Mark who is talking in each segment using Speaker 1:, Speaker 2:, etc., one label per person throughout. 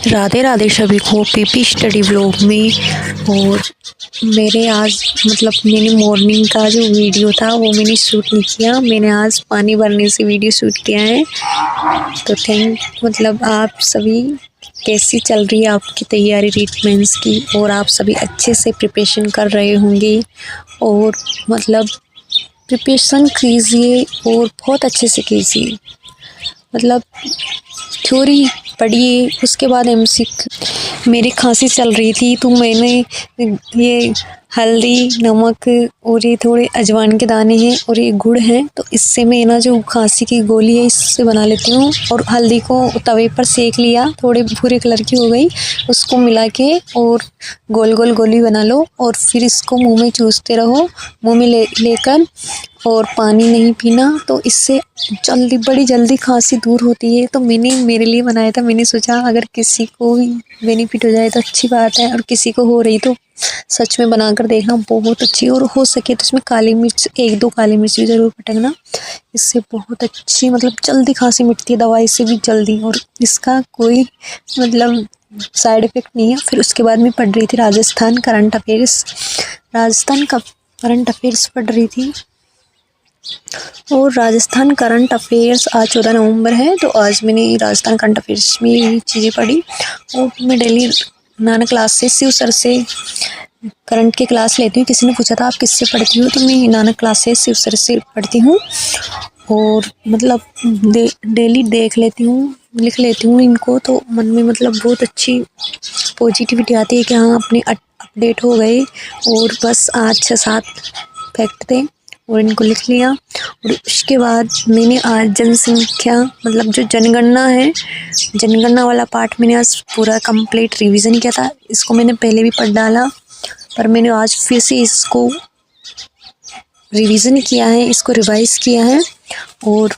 Speaker 1: राधे राधे सभी को PP study vlog में। और मेरे आज मैंने मॉर्निंग का जो वीडियो था वो मैंने शूट नहीं किया, मैंने आज पानी भरने से वीडियो शूट किया है। तो आप सभी कैसी चल रही है आपकी तैयारी ट्रीटमेंट्स की, और आप सभी अच्छे से प्रिपरेशन कर रहे होंगे। और प्रिपरेशन कीजिए और बहुत अच्छे से कीजिए। थ्योरी पढ़िए, उसके बाद एमसीक्यू। मेरी खांसी चल रही थी तो मैंने ये हल्दी, नमक और ये थोड़े अजवाइन के दाने हैं और ये गुड़ है, तो इससे मैं जो खांसी की गोली है इससे बना लेती हूँ। और हल्दी को तवे पर सेक लिया, थोड़े भूरे कलर की हो गई, उसको मिला के और गोल गोल गोली बना लो और फिर इसको मुंह में चूसते रहो, मुंह में लेकर। और पानी नहीं पीना, तो इससे बड़ी जल्दी खांसी दूर होती है। तो मैंने मेरे लिए बनाया था, मैंने सोचा अगर किसी को भी बेनिफिट हो जाए तो अच्छी बात है, और किसी को हो रही तो सच में बनाकर देखना बहुत अच्छी। और हो सके तो इसमें काली मिर्च, 1-2 काली मिर्च भी ज़रूर पटकना, इससे बहुत अच्छी जल्दी खांसी मिटती है दवाई से भी जल्दी, और इसका कोई साइड इफ़ेक्ट नहीं है। फिर उसके बाद मैं पढ़ रही थी राजस्थान करंट अफेयर्स पढ़ रही थी। और राजस्थान करंट अफेयर्स आज 14 नवंबर है, तो आज मैंने राजस्थान करंट अफेयर्स में यही चीज़ें पढ़ी। और मैं डेली नानक क्लास से, शिव सर से करंट की क्लास लेती हूँ। किसी ने पूछा था आप किससे पढ़ती हो, तो मैं नानक क्लास से, शिव सर से पढ़ती हूँ। और डेली देख लेती हूँ, लिख लेती हूँ इनको, तो मन में बहुत अच्छी पॉजिटिविटी आती है कि हाँ अपने अपडेट हो गए। और बस आज 6-7 फैक्ट थे और इनको लिख लिया। और उसके बाद मैंने आज जनसंख्या जो जनगणना है, जनगणना वाला पार्ट मैंने आज पूरा कंप्लीट रिवीजन किया था। इसको मैंने पहले भी पढ़ डाला, पर मैंने आज फिर से इसको रिवीजन किया है, इसको रिवाइज किया है। और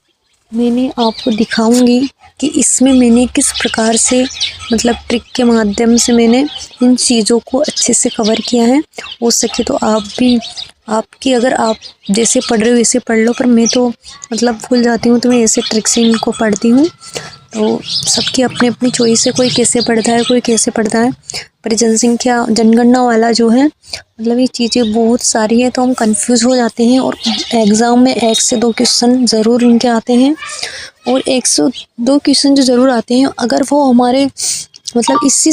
Speaker 1: मैंने आपको दिखाऊंगी कि इसमें मैंने किस प्रकार से ट्रिक के माध्यम से मैंने इन चीज़ों को अच्छे से कवर किया है। हो सके तो आप भी, आपकी अगर आप जैसे पढ़ रहे हो वैसे पढ़ लो, पर मैं तो भूल जाती हूँ, तो मैं ऐसे ट्रिक से इनको पढ़ती हूँ। तो सबकी अपनी अपनी चॉइस है, कोई कैसे पढ़ता है, कोई कैसे पढ़ता है। पर जनसंख्या जनगणना वाला जो है ये चीज़ें बहुत सारी है, तो हम कंफ्यूज हो जाते हैं। और एग्ज़ाम में 1 से 2 क्वेश्चन ज़रूर इनके आते हैं, और 1 से 2 क्वेश्चन जो ज़रूर आते हैं, अगर वो हमारे इसी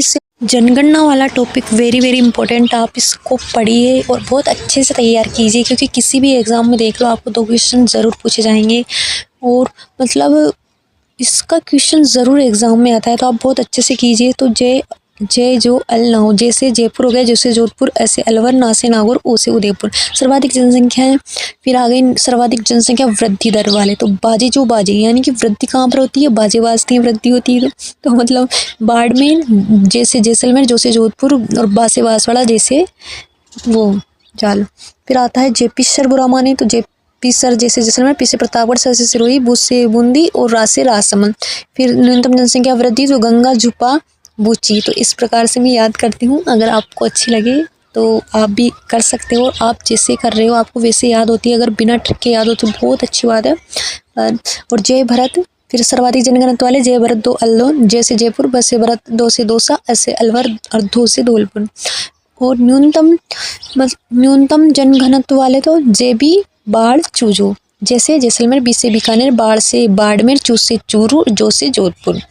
Speaker 1: से जनगणना वाला टॉपिक वेरी वेरी इंपॉर्टेंट, आप इसको पढ़िए और बहुत अच्छे से तैयार कीजिए, क्योंकि किसी भी एग्ज़ाम में देख लो आपको 2 क्वेश्चन ज़रूर पूछे जाएंगे। और इसका क्वेश्चन ज़रूर एग्ज़ाम में आता है, तो आप बहुत अच्छे से कीजिए। तो जय जो अल ना हो, जैसे जयपुर हो गया, जैसे जोधपुर, ऐसे अलवर, ना से नागौर, ओ से उदयपुर। सर्वाधिक जनसंख्या है, फिर आ गई सर्वाधिक जनसंख्या वृद्धि दर वाले, तो बाजे यानी कि वृद्धि कहाँ पर होती है, बाजे बाजती है वृद्धि होती है। तो बाड़मेर जैसे जैसलमेर, जैसे जोधपुर, और बासे बांसवाड़ा जैसे वो चाल। फिर आता है जेपी सर बुरा माने, तो जेपी सर जैसे जैसलमेर, पी से प्रतापगढ़, सर से सिरोही, बूंद से बूंदी, और रा से राजसमंद। फिर न्यूनतम जनसंख्या वृद्धि, तो गंगा, झुपा, बूची। तो इस प्रकार से मैं याद करती हूँ। अगर आपको अच्छी लगे तो आप भी कर सकते हो, आप जैसे कर रहे हो आपको वैसे याद होती है। अगर बिना ट्रिक के याद हो तो बहुत अच्छी बात है। और जय भरत, फिर सर्वाधिक जनगणना वाले, जय भरत 2 अल्लो, जय से जयपुर, ब से भरत, 2 से दौसा, ऐसे अलवर, और 2 से धौलपुर। और न्यूनतम जनघनत्व वाले तो जे बी बाढ़ चूजो, जैसे जैसलमेर, बी से बीकानेर, बाढ़ से बाड़मेर, चू से चूरू, जो से जोधपुर।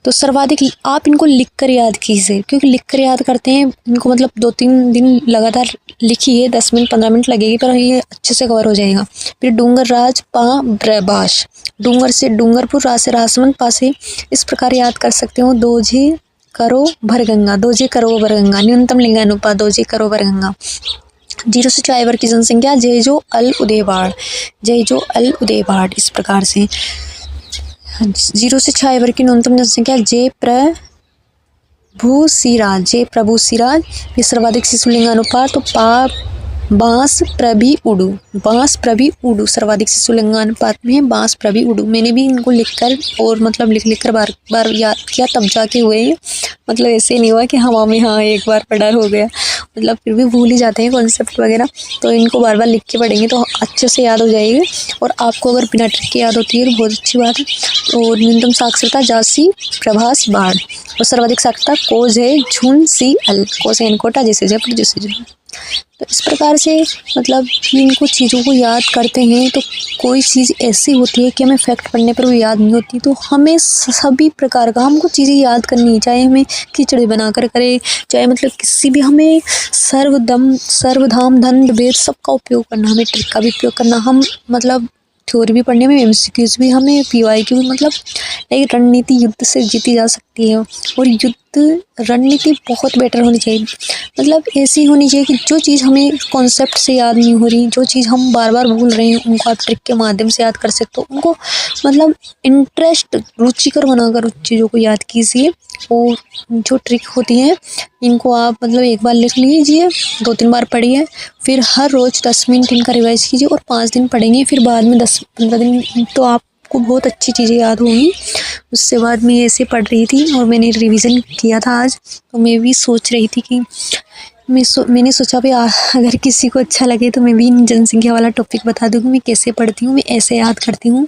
Speaker 1: तो सर्वाधिक आप इनको लिख कर याद कीजिए, क्योंकि लिख कर याद करते हैं इनको 2-3 दिन लगातार लिखिए, 10 मिनट 15 मिनट लगेगी, पर ये अच्छे से कवर हो जाएगा। फिर डूंगर राज, पा ब्रबाश, डूंगर से डूंगरपुर, रा से राजसमंद, पा से इस प्रकार याद कर सकते हो। दोजे करो भरगंगा, दोजे करो भरगंगा, न्यूनतम लिंगानुपात, दोजे करो भरगंगा। 0 से 4 वर्ग की जनसंख्या, जय जो अल उदयबाड़, जय जो अल उदयबाड़। इस प्रकार से 0 से 6 वर्ग की न्यूनतम जनसंख्या, जय प्रभु सिराज, जय प्रभु सिराज। ये सर्वाधिक शिशु लिंगानुपात, तो पा बांस प्रभि उडु, बांस प्रभि उडु सर्वाधिक शिशु लिंगानुपात में है बांस प्रभि उडु। मैंने भी इनको लिखकर और मतलब लिख कर बार बार याद किया तब जाके हुए हैं। मतलब ऐसे नहीं हुआ कि हवा में हाँ एक बार पढ़ा हो गया, मतलब फिर भी भूल ही जाते हैं कॉन्सेप्ट वगैरह। तो इनको बार बार लिख के पढ़ेंगे तो अच्छे से याद हो जाएगी। और आपको अगर बिना ट्रिक के याद होती है तो बहुत अच्छी बात है। और न्यूनतम साक्षरता जासी प्रभास बाढ़, और सर्वाधिक साक्षरता कोज है झुन सी अल, कोस एन कोटा जैसे जयपुर जैसे जयपुर। तो इस प्रकार से मतलब इनको चीज़ों को याद करते हैं। तो कोई चीज़ ऐसी होती है कि हमें फैक्ट पढ़ने पर भी याद नहीं होती, तो हमें सभी प्रकार का हमको चीज़ें याद करनी है, चाहे हमें खिचड़ी बनाकर करें, चाहे मतलब किसी भी, हमें सर्वधाम दंड भेद सबका उपयोग करना, हमें ट्रिक का भी उपयोग करना। हम मतलब थ्योरी भी पढ़ने में, एमसीक्यूज भी, हमें पीवाईक्यू भी, मतलब एक रणनीति युद्ध से जीती जा सकती है। और युद्ध रणनीति बहुत बेटर होनी चाहिए, मतलब ऐसी होनी चाहिए कि जो चीज़ हमें कॉन्सेप्ट से याद नहीं हो रही, जो चीज़ हम बार बार भूल रहे हैं, उनको आप ट्रिक के माध्यम से याद कर सकते हो। उनको मतलब इंटरेस्ट रुचिकर बनाकर उस चीज़ों को याद कीजिए। और जो ट्रिक होती है इनको आप मतलब एक बार लिख लीजिए, 2-3 बार पढ़िए, फिर हर रोज़ 10 मिनट इनका रिवाइज कीजिए और 5 दिन पढ़ेंगे, फिर बाद में 10-15 दिन तो आपको बहुत अच्छी चीज़ें याद होंगी। उसके बाद मैं ऐसे पढ़ रही थी और मैंने रिवीजन किया था आज, तो मैं भी सोच रही थी कि मैंने सोचा भी अगर किसी को अच्छा लगे तो मैं भी जनसंख्या वाला टॉपिक बता दूँगी, मैं कैसे पढ़ती हूँ, मैं ऐसे याद करती हूँ।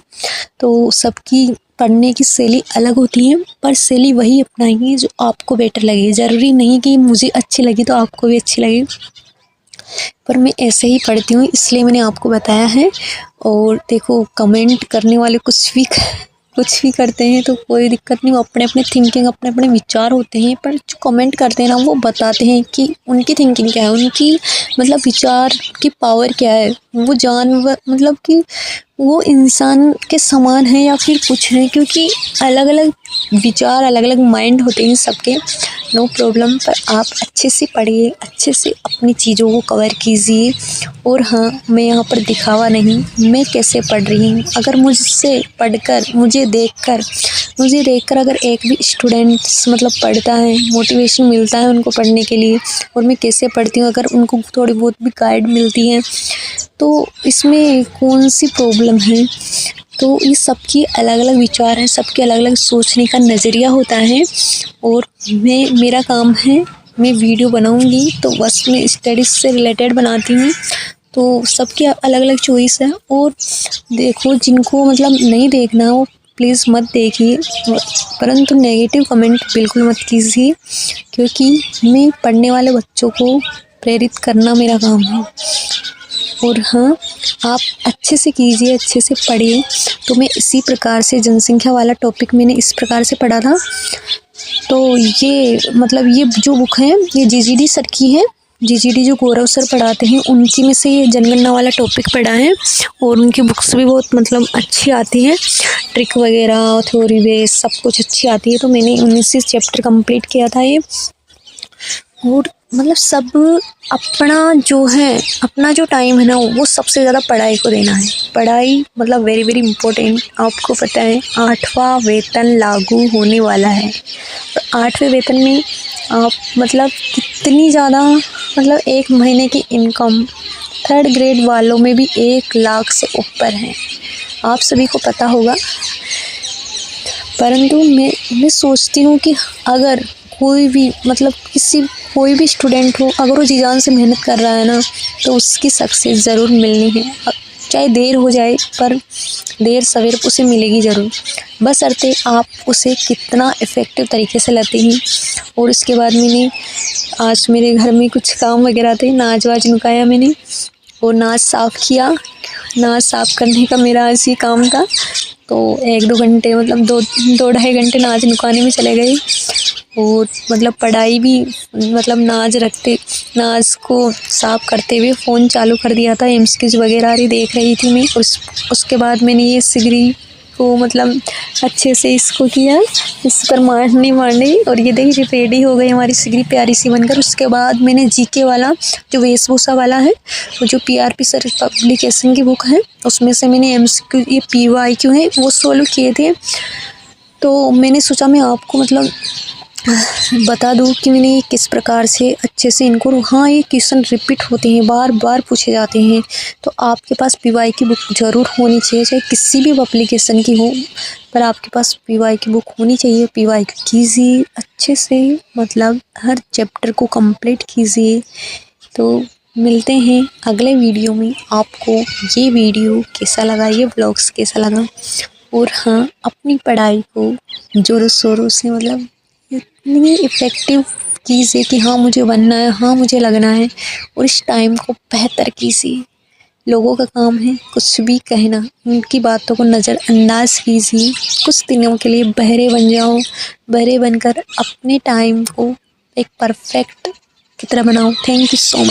Speaker 1: तो सबकी पढ़ने की शैली अलग होती है, पर शैली वही अपनाएंगे जो आपको बेटर लगे। ज़रूरी नहीं कि मुझे अच्छी लगी तो आपको भी अच्छी लगे, पर मैं ऐसे ही पढ़ती हूँ इसलिए मैंने आपको बताया है। और देखो कमेंट करने वाले कुछ भी करते हैं तो कोई दिक्कत नहीं, वो अपने अपने थिंकिंग, अपने अपने विचार होते हैं। पर जो कमेंट करते हैं ना, वो बताते हैं कि उनकी थिंकिंग क्या है, उनकी मतलब विचार की पावर क्या है, वो जानवर मतलब कि वो इंसान के समान है या फिर कुछ है, क्योंकि अलग अलग विचार, अलग अलग माइंड होते हैं सबके। नो प्रॉब्लम, पर आप अच्छे से पढ़िए, अच्छे से अपनी चीज़ों को कवर कीजिए। और हाँ, मैं यहाँ पर दिखावा नहीं, मैं कैसे पढ़ रही हूँ, अगर मुझसे पढ़कर, मुझे देखकर अगर एक भी स्टूडेंट्स मतलब पढ़ता है, मोटिवेशन मिलता है उनको पढ़ने के लिए, और मैं कैसे पढ़ती हूँ अगर उनको थोड़ी बहुत भी गाइड मिलती है, तो इसमें कौन सी प्रॉब्लम है। तो ये सबकी अलग अलग विचार हैं, सबके अलग अलग सोचने का नज़रिया होता है। और मेरा काम है, मैं वीडियो बनाऊंगी तो बस मैं स्टडीज़ से रिलेटेड बनाती हूँ, तो सबकी अलग अलग चॉइस है। और देखो जिनको मतलब नहीं देखना हो प्लीज़ मत देखिए, परंतु नेगेटिव कमेंट बिल्कुल मत कीजिए, क्योंकि मैं पढ़ने वाले बच्चों को प्रेरित करना मेरा काम है। और हाँ, आप अच्छे से कीजिए, अच्छे से पढ़िए। तो मैं इसी प्रकार से जनसंख्या वाला टॉपिक मैंने इस प्रकार से पढ़ा था। तो ये मतलब ये जो बुक है ये जीजीडी सर की है, जीजीडी जो गौरव सर पढ़ाते हैं उनकी में से ये जनगणना वाला टॉपिक पढ़ा है। और उनकी बुक्स भी बहुत मतलब अच्छी आती हैं, ट्रिक वगैरह, थ्योरी बेस सब कुछ अच्छी आती है। तो मैंने 19 चैप्टर कंप्लीट किया था ये। और मतलब सब अपना जो टाइम है ना, वो सबसे ज़्यादा पढ़ाई को देना है। पढ़ाई मतलब वेरी वेरी इम्पोर्टेंट। आपको पता है 8वां वेतन लागू होने वाला है, तो 8वें वेतन में आप मतलब कितनी ज़्यादा मतलब एक महीने की इनकम 3rd ग्रेड वालों में भी 1 लाख से ऊपर है, आप सभी को पता होगा। परंतु मैं सोचती हूँ कि अगर कोई भी स्टूडेंट हो, अगर वो जी जान से मेहनत कर रहा है ना, तो उसकी सक्सेस ज़रूर मिलनी है। चाहे देर हो जाए, पर देर सवेर उसे मिलेगी ज़रूर, बशर्ते आप उसे कितना इफ़ेक्टिव तरीके से लेते हैं। और इसके बाद मैंने आज मेरे घर में कुछ काम वगैरह थे, नाच वाज नुकाया मैंने, और नाच साफ़ किया। नाच साफ़ करने का मेरा आज ये काम था। तो 1-2 घंटे मतलब 2-2.5 घंटे नाच नुकाने में चले गए। और मतलब पढ़ाई भी मतलब नाच को साफ़ करते हुए फ़ोन चालू कर दिया था, एमसीक्यूज वगैरह देख रही थी मैं। उसके बाद मैंने ये सिगरी को मतलब अच्छे से इसको किया, इस पर मारने और ये देखिए रेडी हो गई हमारी सिगरी प्यारी सी बनकर। उसके बाद मैंने जीके वाला जो वेशभूषा वाला है, वो जो पीआरपी सर पब्लिकेशन की बुक है, उसमें से मैंने एमसीक्यू ये पीवाईक्यू है वो सोल्व किए थे। तो मैंने सोचा मैं आपको मतलब बता दूँ कि मैंने ये किस प्रकार से अच्छे से इनको, हाँ ये क्वेश्चन रिपीट होते हैं, बार बार पूछे जाते हैं। तो आपके पास पीवाई की बुक ज़रूर होनी चाहिए, चाहे किसी भी एप्लीकेशन की हो, पर आपके पास पीवाई की बुक होनी चाहिए। पीवाई कीजिए अच्छे से, मतलब हर चैप्टर को कंप्लीट कीजिए। तो मिलते हैं अगले वीडियो में। आपको ये वीडियो कैसा लगा, ये ब्लॉग्स कैसा लगा, और हाँ अपनी पढ़ाई को ज़ोरों शोरों से, मतलब इतनी इफ़ेक्टिव कीजिए कि हाँ मुझे बनना है, हाँ मुझे लगना है, और इस टाइम को बेहतर कीजिए। लोगों का काम है कुछ भी कहना, उनकी बातों को नज़रअंदाज कीजिए। कुछ दिनों के लिए बहरे बन जाओ, बहरे बनकर अपने टाइम को एक परफेक्ट की तरह बनाओ। Thank you so much.